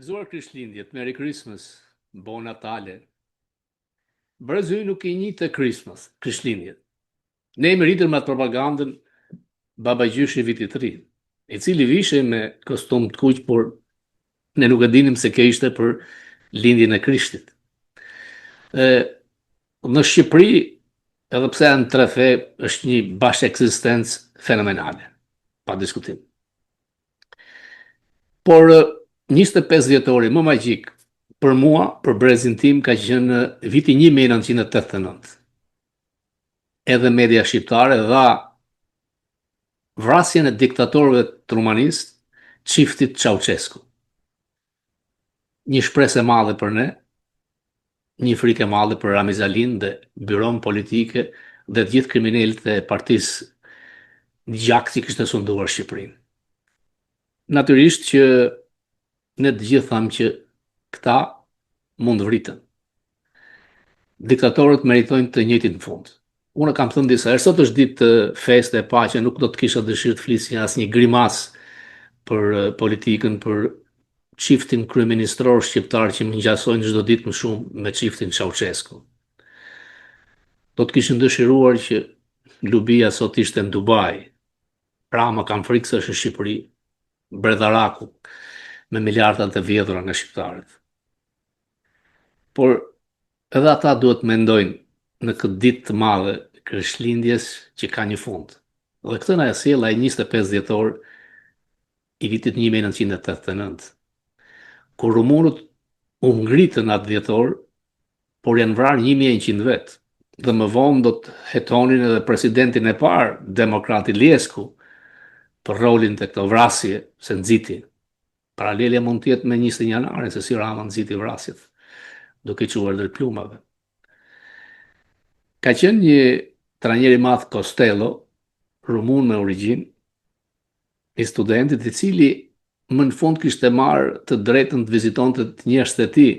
Gëzuar Krishtlindjet, Merry Christmas, Bon Natale. Brazili nuk i njeh të Christmas, Krishtlindjet. Ne jemi rritur me atë propagandën babagjyshi i vitit të ri, i cili vishej me kostum të kuq, por ne nuk e dinim se kjo ishte për lindjen e Krishtit. Në Shqipëri, edhe pse janë tre fe, është një bashkë ekzistencë fenomenale, pa diskutim. Por 25 dhjetori më magjik për mua, për brezin tim, ka qenë viti 1989. Edhe media shqiptare dha vrasjen e diktatorëve trumanist, çiftit Ceaușescu. Një shpresë e madhe për ne, një frikë e madhe për Ramiz Alin dhe byron politike dhe të gjithë kriminalët e partisë gjak që kishte sunduar Shqipërinë. Natyrisht që ne të gjithë thamë që këta mund vriten. Diktatorët meritojnë të njëjtin fund. Unë kam thënë disa herë, sot është ditë feste e paqe, nuk do të kisha dëshirë të flisja asnjë grimas për politikën, për çiftin kryeministror shqiptar që më ngjasojnë çdo ditë më shumë me çiftin Ceaușescu. Do të kishin dëshiruar që Lubia sot ishte në Dubai. Rama kam frikë se është në Shqipëri, Bredharaku, me miliardat e vjedhura nga shqiptarët. Por edhe ata duhet mendojnë në këtë ditë të madhe Krishtlindjes që ka një fund. Dhe këtë na e sjell ai 25 dhjetor i vitit 1989. Kur rumunët u ngritën atë dhjetor, por janë vrarë 1100 vet. Dhe më vonë do të hetonin edhe presidentin e parë, demokrat Iliescu, për rolin të këto vrasje, se nxiti. Paralelja mund të jetë me 20 janarin, se si Rama nxiti vrasjet, duke quar drejt plumave. Ka qenë një trajner i madh Costello, rumun me origjinë, i studentit i cili më në fund kishte marrë të drejtën të vizitonte të njerëzit e tij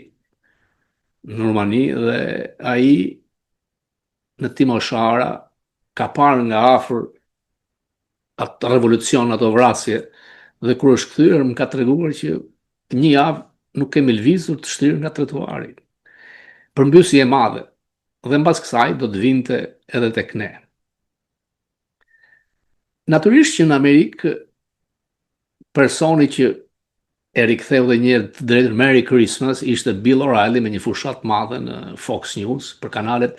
në Rumani dhe ai në Timoshara ka parë nga afër atë revolucion, ato vrasje, dhe kur është kthyer më ka treguar që një javë nuk kemi lvizur të shtrirë nga trotuari. Përmbysje e madhe, dhe mbas kësaj do të vinte edhe tek ne. Natyrisht që në Amerikë personi që e riktheu dhe një të drejtën Merry Christmas ishte Bill O'Reilly me një fushat madhe në Fox News për kanalet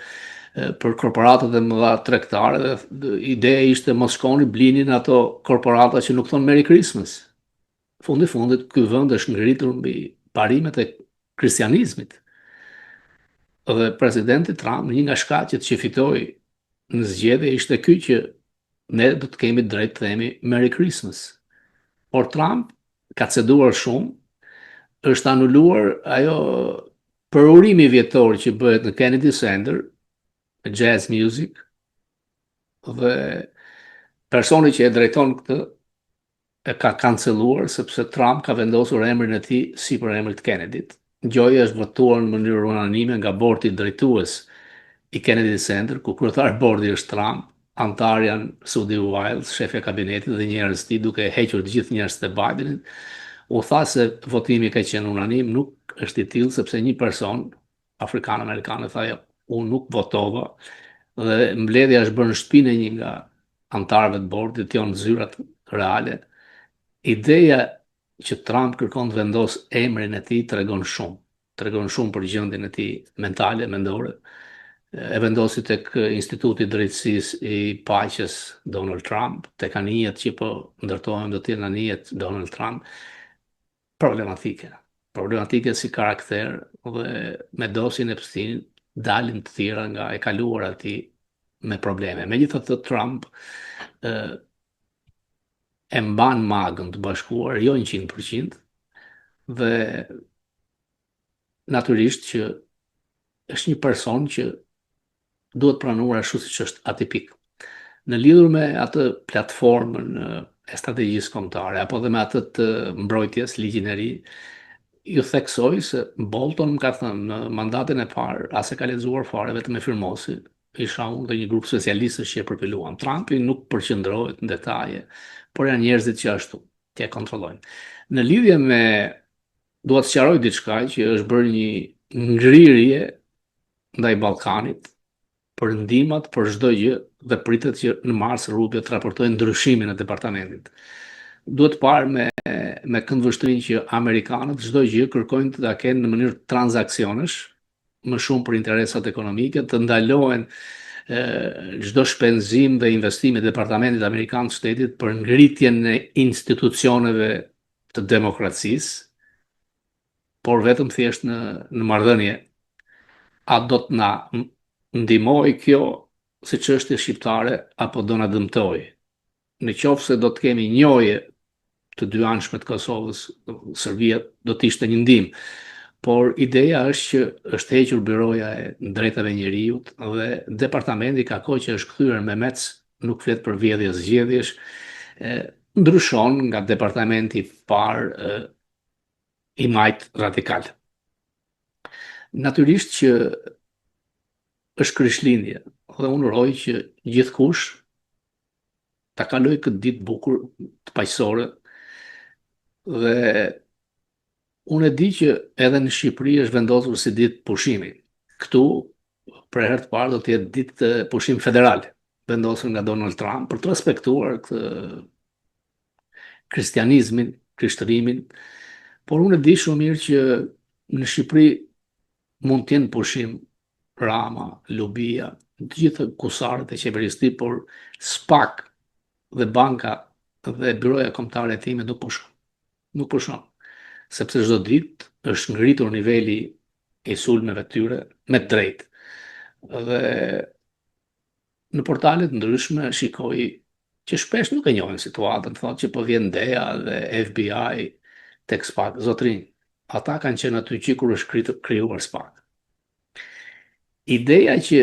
për korporatat e mëdha tregtare dhe ideja ishte mos shkoni blinin ato korporata që nuk thon Merry Christmas. Fundi fundit ky vend është ngritur mbi parimet e kristianizmit. Dhe presidenti Trump, një nga shkaqet që fitoi në zgjedhje ishte ky që ne do të kemi drejt të themi Merry Christmas. Por Trump ka ceduar shumë, është anuluar ajo përurimi vjetor që bëhet në Kennedy Center, jazz music, dhe personi që e drejton këtë e ka kanceluar sepse Trump ka vendosur emrin e tij si për emrin e Kennedyt. Gjoja është votuar në mënyrë unanime nga bordi drejtues i Kennedy Center, ku kryetar bordi është Trump, antar janë Sudi Wiles, shefi i kabinetit dhe njerëz të tij, duke hequr të gjithë njerëzit e Bidenit. U tha se votimi ka qenë unanim, nuk është i tillë sepse një person afrikan-amerikan tha unë nuk votova dhe mbledhja është bërë në shtëpinë e një nga antarëve të bordit, janë zyrat reale. Ideja që Trump kërkon të vendos emrin e tij tregon shumë për gjendjen e tij mentale, mendore. E vendosi tek Instituti i Drejtësisë i Paqes Donald Trump, tek anijet që po ndërtohen do të jenë anijet Donald Trump. Problematike si karakter dhe me dosjen e Epstein dalin të tjera nga e kaluar atij me probleme. Megjithatë Trump e mban magën të bashkuar, jo 100%, dhe natyrisht që është një person që duhet pranuar ashtu siç është atipik. Në lidhur me atë platformën e strategjisë kombëtare apo dhe me atë të mbrojtjes, ligjin e ri, ju theksoj se Bolton më ka thënë në mandatin e parë, as e ka lexuar fare, vetëm e firmosi, isha unë dhe një grup specialistësh që e përpiluan. Trumpi nuk përqendrohet në detaje, por janë njerëzit që ashtu, që e kontrollojnë. Në lidhje me dua të sqaroj diçka që është bërë një ngrirje ndaj Ballkanit për ndihmat për çdo gjë dhe pritet që në mars rrugët të raportojnë ndryshimin e departamentit. Duhet parë me këndvështrinë që amerikanët çdo gjë kërkojnë të ta kenë në mënyrë transaksionesh, më shumë për interesat ekonomike, të ndalohen çdo shpenzim dhe investim i departamentit amerikan të shtetit për ngritjen e institucioneve të demokracisë, por vetëm thjesht në marrëdhënie. A do të na ndihmoj kjo si çështje shqiptare apo do na dëmtoj? Në qoftë se do të kemi njohje të dy anshme të Kosovës, Serbia do të ishte një ndihmë. Por ideja është që është hequr Byroja e Drejtave e Njerëzit dhe departamenti ka kohë që është kthyer me mec, nuk flet për vjedhje zgjedhjesh, ndryshon nga departamenti i parë i majt radikal. Natyrisht që është Krishtlindje dhe unë uroj që gjithkush ta kaloj këtë ditë bukur të paqësore dhe unë e di që edhe në Shqipëri është vendosur si ditë pushimi. Këtu për herë të parë do të jetë ditë pushim federal, vendosur nga Donald Trump për të respektuar kristianizmin, krishtërimin, por unë e di shumë mirë që në Shqipëri mund të jenë pushim Rama, Lubia, të gjithë kusarët e qeverisë së tij, por SPAK dhe banka dhe byroja kombëtare e time nuk pushon. Nuk pushon, sepse çdo ditë është ngritur niveli i sulmeve të tyre me të drejtë. Dhe në portale të ndryshme shikoj që shpesh nuk e njohin situatën, thotë që po vjen DEA dhe FBI tek SPAK. Zotrinj, ata kanë qenë aty që kur është krijuar SPAK. Ideja që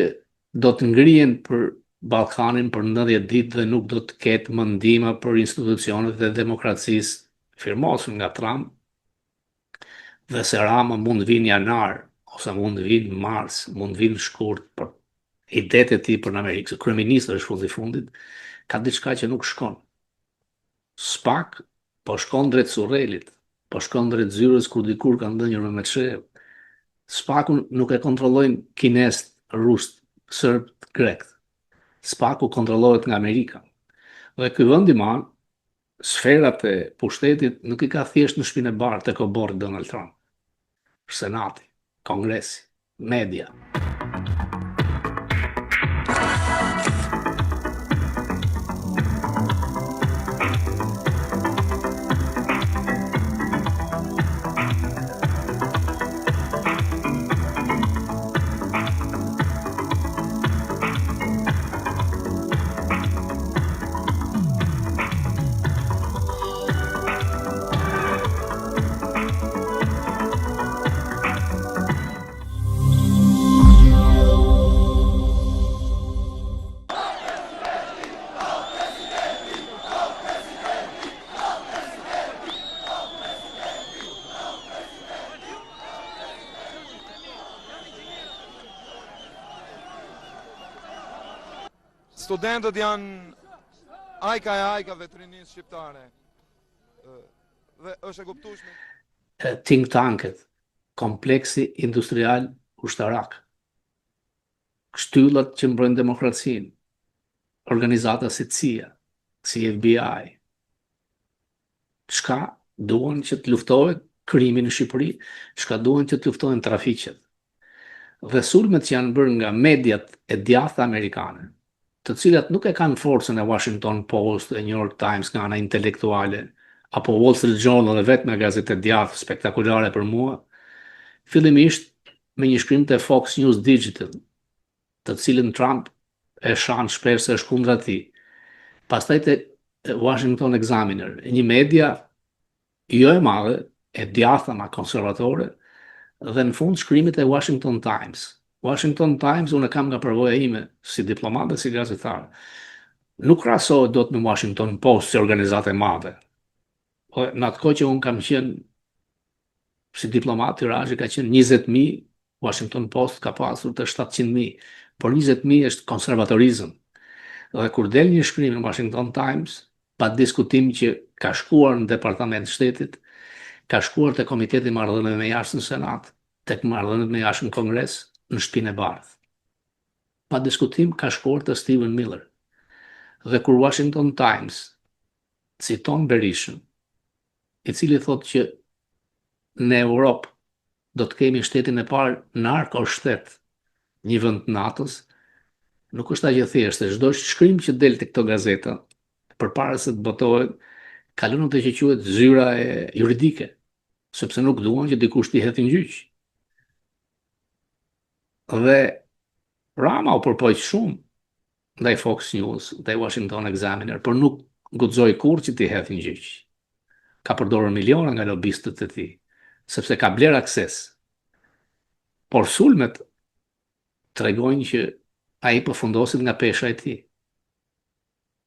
do të ngrihen për Ballkanin për 90 ditë dhe nuk do të ketë më ndihmë për institucionet e demokracisë firmosur nga Trump dhe se Rama mund vinë janar ose mund vinë mars, mund vinë shkurt, për idetë e tij për në Amerikë, se kryeministri është fundi fundit, ka diçka që nuk shkon. SPAK po shkon drejt Surrelit, po shkon drejt Zyrës kur dikur ka ndënjur me Meçev. SPAK-un nuk e kontrollojnë kinest, rust, sërb, grekt. SPAK-u kontrollohet nga Amerika. Dhe ky vend i madh, sferat e pushtetit nuk i ka thjesht në shtëpinë e bardhë tek oborri Donald Trump. Senati, Kongresi, media. Studentët janë ajka e ajkave të rinisë shqiptare. Dhe është e kuptueshme. Think tanket, kompleksi industrial ushtarak, shtyllat që mbrojnë demokracinë, organizata si CIA, si FBI, çka duan që të luftohet krimi në Shqipëri, çka duan që të luftohen trafiqet. Dhe sulmet që janë bërë nga mediat e djathta amerikane, të cilat nuk e kanë forcën e Washington Post, e New York Times nga ana intelektuale, apo Wall Street Journal dhe vetëm gazetë djathtë spektakolare për mua, fillimisht me një shkrim të Fox News Digital, të cilën Trump e shan shpesh se është kundra tij. Pastaj te Washington Examiner, një media jo e madhe, e djathta ma konservatore, dhe në fund shkrimit e Washington Times. Washington Times unë kam nga përvoja ime si diplomat dhe si gazetar. Nuk krahasohet dot me Washington Post si organizatë e madhe. Po në atë kohë që unë kam qenë si diplomat, tirazhi ka qenë 20.000, Washington Post ka pasur të 700.000, por 20.000 është konservatorizëm. Dhe kur del një shkrim në Washington Times, pa diskutim që ka shkuar në departament shtetit, ka shkuar te Komiteti i Marrëdhënieve me Jashtë në Senat, tek Marrëdhëniet me Jashtë në Kongres, në Shtëpinë e Bardhë. Pa diskutim ka shkuar te Stephen Miller. Dhe kur Washington Times citon Berishën, i cili thotë që në Europë do të kemi shtetin e parë narko-shtet, një vend NATO-s, nuk është aq e thjeshtë. Çdo shkrim që del te këto gazeta, përpara se të botohet, kalon atë që quhet zyra e juridike, sepse nuk duan që dikush t'i hedhë në gjyq. Dhe Rama u përpoq shumë ndaj Fox News, ndaj Washington Examiner, por nuk guxoi kurrë që t'i hedhë në gjyq. Ka përdorur miliona nga lobistët e tij, sepse ka bler akses. Por sulmet tregojnë që ai përfundosit nga pesha e tij.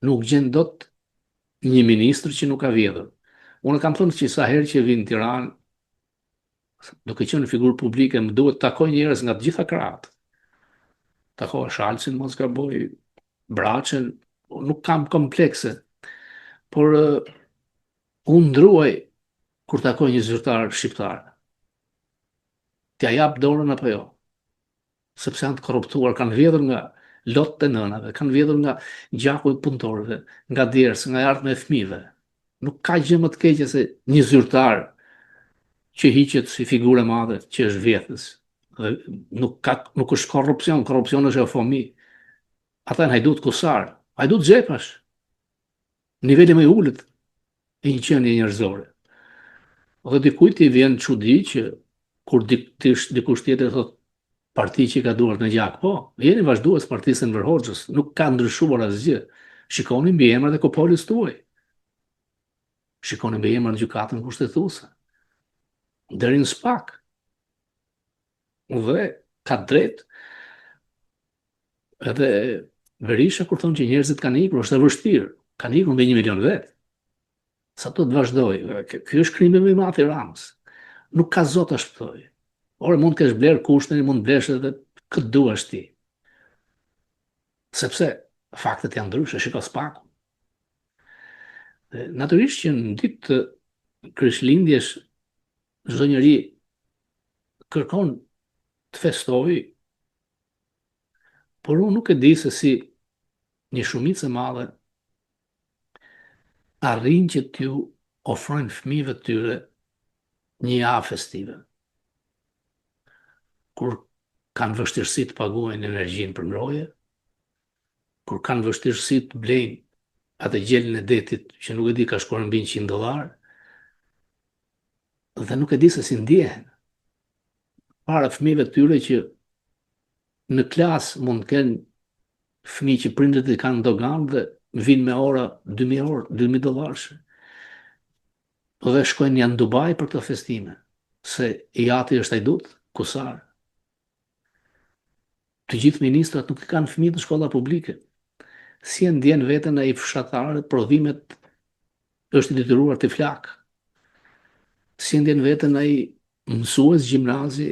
Nuk gjen dot një ministër që nuk ka vjedhur. Unë kam thënë që sa herë që vin në Tiranë, duke qenë figurë publike, më duhet takoj njerëz nga të gjitha krahat. Takova Shalcin, mos gaboj, Braçën, nuk kam komplekse, por unë ndruaj kur takoj një zyrtar shqiptar. T'ja jap dorën apo jo? Sepse janë të korruptuar, kanë vjedhur nga lotët e nënave, kanë vjedhur nga gjaku i punëtorëve, nga djersë, nga ardhmë e fëmijëve. Nuk ka gjë më të keqe se një zyrtar që hiqet si figurë e madhe që është vjedhës. Dhe nuk është korrupsion, korrupsioni është eufemi. Ata janë hajdut kusar, hajdut xhepash. Niveli më i ulët e një qenie njerëzore. Dhe dikujt i vjen çudi që kur dikush tjetër thotë parti që ka duart në gjak, po, jeni vazhdues partisë Enver Hoxhës, nuk ka ndryshuar asgjë. Shikoni mbi emrat e kopolis tuaj. Shikoni mbi emrat e gjykatën kushtetuese. Deri në SPAK. Dhe ka drejt. Edhe Berisha kur thonë që njerëzit kanë ikur, është e vështirë. Kanë ikur mbi 1 milion vetë. Sa të vazhdoj. Ky është krimi më i madh i Ramës. Nuk ka zot ta shpëtoj. Ore mund të kesh bler kushtin, mund të blesh edhe këtë duash ti. Sepse faktet janë ndryshe, shiko SPAK. Natyrisht që në ditë të Krishtlindjes çdo njeri kërkon të festojë, por unë nuk e di se si një shumicë e madhe arrin që t'ju ofrojnë fëmijëve të tyre një javë festive. Kur kanë vështirësi të paguajnë energjinë për mbrojtje, kur kanë vështirësi të blejnë atë gjelën e detit që nuk e di ka shkuar mbi $100, dhe nuk e di se si ndjehen. Para fëmijëve të tyre që në klasë mund të kenë fëmijë që prindërit i kanë dogan dhe vinë me ora $2,000, $2,000. Dhe shkojnë janë në Dubai për këto festime, se i ati është hajdut, kusar. Të gjithë ministrat nuk kanë fëmijë në shkolla publike. Si e ndjen veten ai fshatar, prodhimet është i detyruar të flak. Si e ndjen veten ai mësues gjimnazi,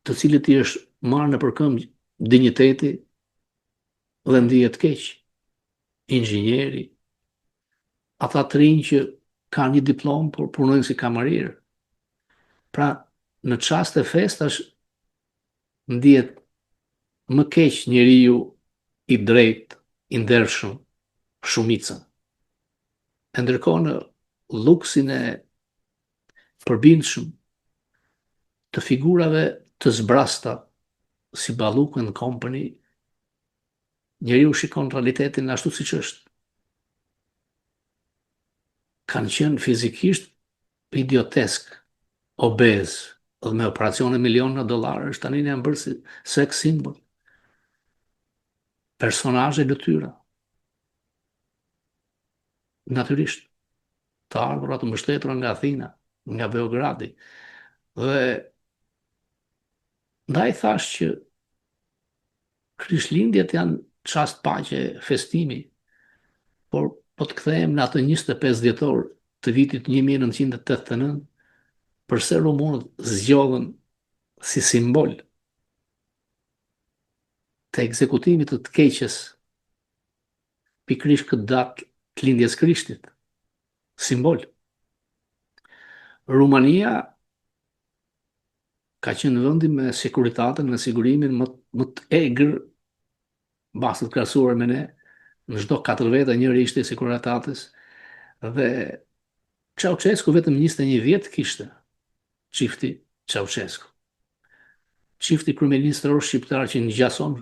të cilët i është marrë në përkëmbë dinjiteti dhe ndihet keq. Inxhinieri, ata të rinj që kanë një diplomë por punojnë si kamarirë. Pra, në çast e festash ndihet më keq njeriu i drejtë, i ndershëm, shumica. E ndërkohë në luksin e përbindshëm të figurave të zbrasta si Balluku and Company, njeriu shikon realitetin ashtu siç është. Kanë qenë fizikisht idiotesk, obez, dhe me operacione miliona $, tani janë bërë si sex symbol. Personazhe detyra. Natyrisht, të ardhurat të mbështetura nga Athina, nga Beogradi. Dhe ndaj thash që Krishtlindjet janë çast paqe, festimi, por po të kthehem në atë 25 dhjetor të vitit 1989, përse rumunët zgjodhen si simbol të ekzekutimit të keqes pikërisht këtë datë të lindjes Krishtit, simbol. Rumania ka qenë vendi me sekuritaten, me sigurimin më të egër, mbas të krahasuar me ne, në çdo 4 vete njëri ishte i sekuritates, dhe Ceaușescu vetëm 21 vjet kishte, çifti Ceaușescu. Çifti kryeministror shqiptar që ngjason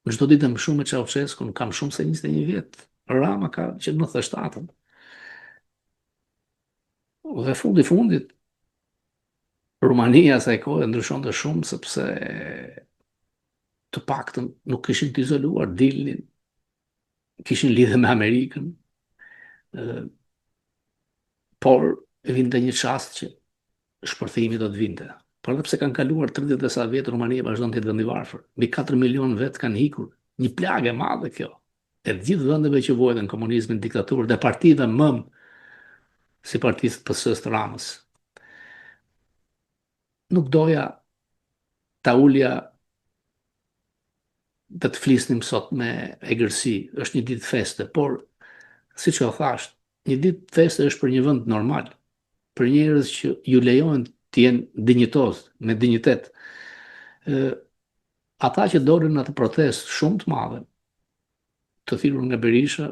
çdo ditë më shumë me Ceaușescu, kam shumë se 21 vjet. Rama ka që 97. Dhe fundit, Rumania asaj kohe ndryshonte shumë sepse të paktën nuk kishin të izoluar, dilnin, kishin lidhje me Amerikën, por vinte një çast që shpërthimi do të vinte. Por edhe pse kanë kaluar 30 e sa vjet, Rumania vazhdon të jetë vend i varfër. Mbi 4 milion vet kanë ikur. Një plagë e madhe kjo. E të gjithë vendeve që vuajtën komunizmin, diktaturë dhe partive mëm, si partisë PS-së të Ramës. Nuk doja ta ulja dhe të flisnim sot me egërsi, është një ditë feste, por, si që o thasht, një ditë feste është për një vend normal, për njerëz që ju lejohen të jenë dinjitoz, me dinjitet. Ata që dolën në atë protest shumë të madhe, të thirrur nga Berisha,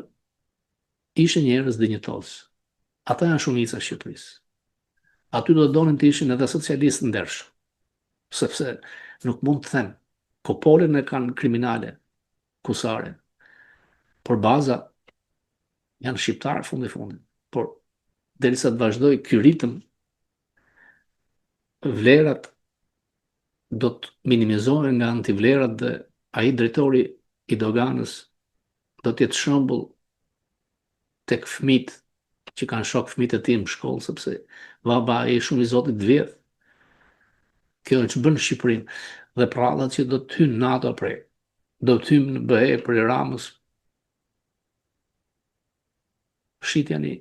ishin njerëz dinjitoz. Ata janë shumica e Shqipërisë. Aty do të donin të ishin edhe socialistë ndershëm, sepse nuk mund të them, Kopolin e kanë kriminale, kusare, por baza janë shqiptarë fundi. Por derisa të vazhdoj ky ritëm, vlerat do të minimizohen nga antivlerat dhe ai drejtori i doganës do të jetë shembull tek fëmijët që kanë shok fëmijët e tij në shkollë, sepse baba ai shumë i Zotit vjedh. Kjo që bën Shqipërinë, dhe prallat që do të hynë NATO prej, do të hynë në BE prej Ramës. Shitja një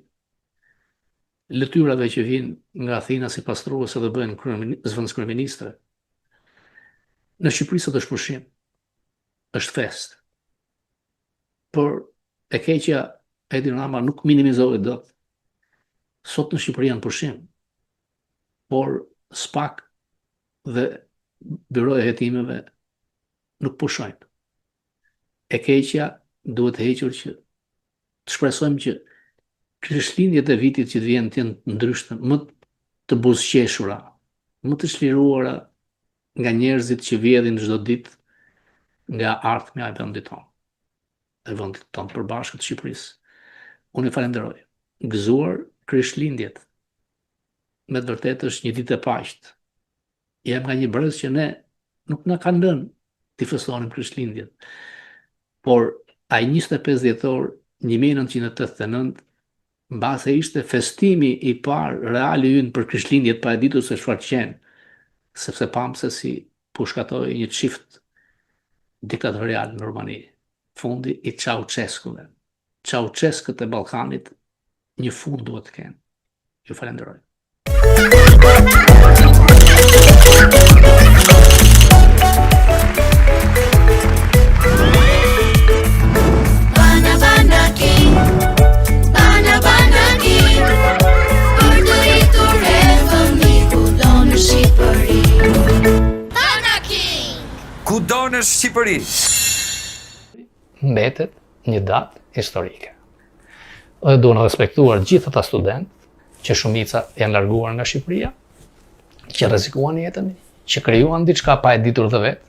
lëtyrave që vinë nga Athina si pastruese dhe bëhen zëvendëskryeministre. Në Shqipëri sot është pushim, është fest. Por e keqja Edi Rama nuk minimizohet dot. Sot në Shqipëri janë pushim, por SPAK dhe Byroja e Hetimeve nuk pushojnë. E keqja duhet të hequr që të shpresojmë që krishtlindjet e vitit që të vjen të jenë ndryshme, më të buzëqeshura, më të çliruara nga njerëzit që vjedhin çdo ditë nga ardhmja e vendit tonë. E vendit tonë përbashkët të Shqipërisë. Unë e falenderoj. Gëzuar krishtlindjet. Me të vërtetë është një ditë e paqët. Jam nga një brez që ne nuk na kanë lënë të festonim krishtlindjet. Por ai 25 dhjetor 1989, mbase ishte festimi i parë real i ynë për krishtlindjet, pa e ditur se çfarë qenë, sepse pam se si pushkatoi një çift diktatorial në Rumani. Fundi i Ceaușescuve. Ceaușescët e Ballkanit një fund duhet të kenë. Ju falenderoj. Kudo në Shqipëri. Mbetet një datë historike. Dhe duhen respektuar gjithë ata studentë që shumica janë larguar nga Shqipëria, që rrezikuan jetën, që krijuan diçka pa e ditur dhe vetë,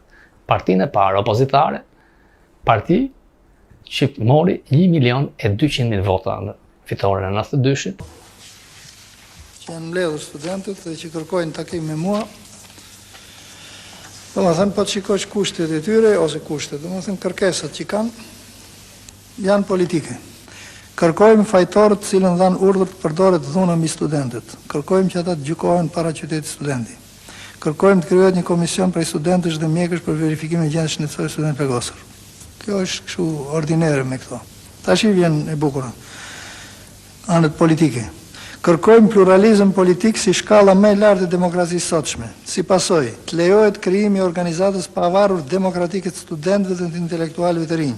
partinë e parë opozitare, parti që mori 1.200.000 vota në fitoren e 92-shit. Që janë mbledhur studentët dhe që kërkojnë takim me mua. Domethënë po të shikosh kushtet e tyre ose kushtet, domethënë kërkesat që kanë janë politike. Kërkojmë fajtorët të cilën dhanë urdhër të përdoret dhuna mbi studentët. Kërkojmë që ata të gjykohen para qytetit studenti. Kërkojmë të krijohet një komision prej studentësh dhe mjekësh për verifikimin e gjendjes shëndetësore student plagosur. Kjo është kështu ordinere me këto. Tash i vjen e bukur. Anët politike. Kërkojmë pluralizëm politik si shkalla më e lartë e demokracisë sotshme. Si pasojë, të lejohet krijimi i organizatës pavarur demokratike të studentëve dhe të intelektualëve të rinj,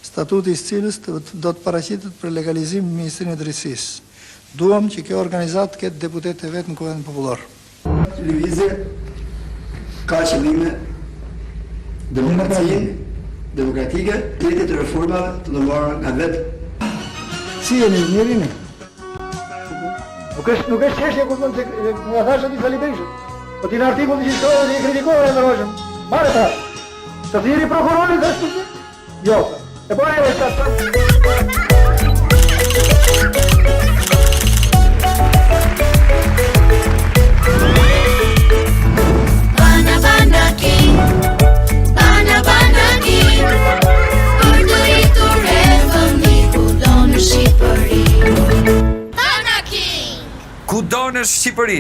statuti i cilës do të paraqitet për legalizim në Ministrinë e Drejtësisë. Duam që kjo organizat të ketë deputet e vetë në Kuvendin Popullor. Lëvizje ka qëllime demokratike, drejtë të reformave të ndërmarra nga vetë. Si jeni, mirë jeni? Nuk është çështje kur mund të nga thashë ti Sali Berisha. Po ti në artikull që shkruaj dhe i kritikove në Roshëm. Mare pra. Të thiri prokurorit dhe shtu. Jo. E po e është Kudo në Shqipëri.